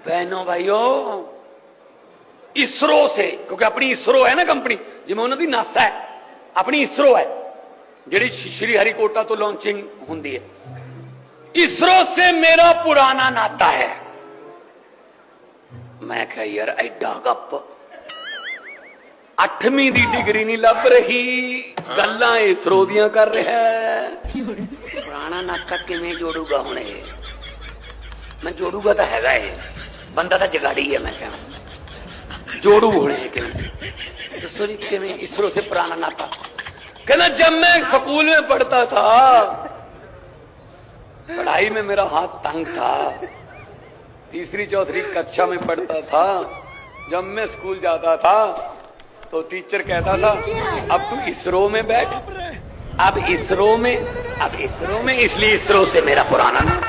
बहनों भाइयों, इसरो से, क्योंकि अपनी इसरो है ना कंपनी, जिमें उन्होंने नासा है, अपनी इसरो है जी श्री हरिकोटा तो लॉन्चिंग होंगी है। इसरो से मेरा पुराना नाता है। मैं कहा यार एडा गप, 8वीं दी डिग्री नहीं लभ रही, गल्लां इसरो दियां कर रहा है। पुराना नाता किवें जोड़ूगा हुण? मैं जोड़ूगा तो हैगा है, बंदा तो जगाड़ी है। मैं कहना जोड़ू होने किवें? दसो जी किवें इसरो से पुराना नाता? कहना जब मैं स्कूल में पढ़ता था, पढ़ाई में मेरा हाथ तंग था, 3री 4री कक्षा में पढ़ता था, जब मैं स्कूल जाता था तो टीचर कहता था अब तू इसरो में बैठ, अब इसरो में, इसलिए इसरो से मेरा पुराना नाम।